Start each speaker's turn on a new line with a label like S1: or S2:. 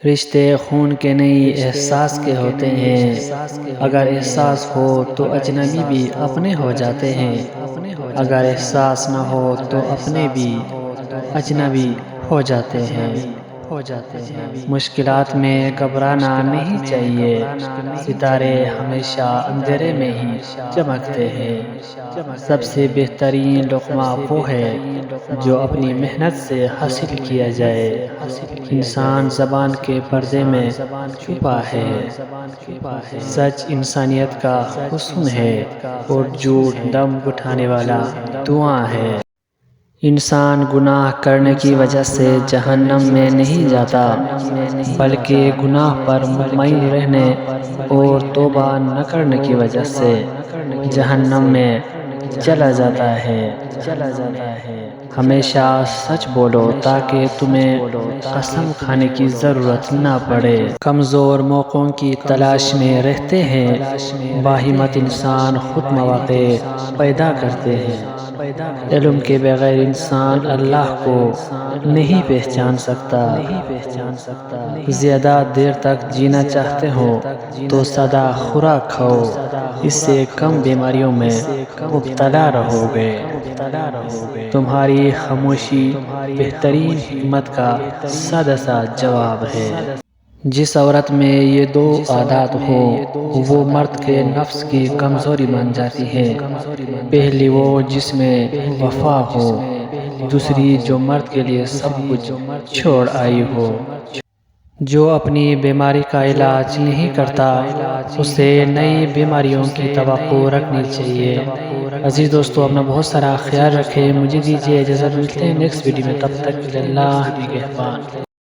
S1: رشتے خون کے نہیں احساس کے ہوتے ہیں، اگر احساس ہو تو اجنبی بھی اپنے ہو جاتے ہیں، اگر احساس نہ ہو تو اپنے بھی اجنبی ہو جاتے ہیں۔ مشکلات میں گھبرانا نہیں چاہیے، ستارے ہمیشہ اندھیرے میں ہی چمکتے ہیں۔ سب سے بہترین لقمہ وہ ہے جو اپنی محنت سے حاصل کیا جائے۔ انسان زبان کے پردے میں چھپا ہے، سچ انسانیت کا حسن ہے اور جھوٹ دم گھٹانے والا دھواں ہے۔ انسان گناہ کرنے کی وجہ سے جہنم میں نہیں جاتا، بلکہ گناہ پر مطمئن رہنے اور توبہ نہ کرنے کی وجہ سے جہنم میں چلا جاتا ہے۔ ہمیشہ سچ بولو تاکہ تمہیں قسم کھانے کی ضرورت نہ پڑے۔ کمزور موقعوں کی تلاش میں رہتے ہیں، باہمت انسان خود مواقع پیدا کرتے ہیں۔ علم کے بغیر انسان اللہ کو نہیں پہچان سکتا۔ زیادہ دیر تک جینا چاہتے ہو تو سادہ خوراک کھاؤ، اس سے کم بیماریوں میں مبتلا رہو گے۔ تمہاری خاموشی بہترین حکمت کا سادہ سا جواب ہے۔ جس عورت میں یہ دو عادات ہوں وہ مرد کے نفس کی کمزوری بن جاتی ہے۔ پہلی وہ جس میں وفا ہو، دوسری جو مرد کے لیے سب کچھ چھوڑ آئی ہو۔ جو اپنی بیماری کا علاج نہیں کرتا اسے نئی بیماریوں کی توقع رکھنی چاہیے۔ عزیز دوستو، اپنا بہت سارا خیال رکھیں۔ مجھے دیجیے اجازت، ملتے ہیں نیکسٹ ویڈیو میں، تب تک کے لیے اللہ نگہبان۔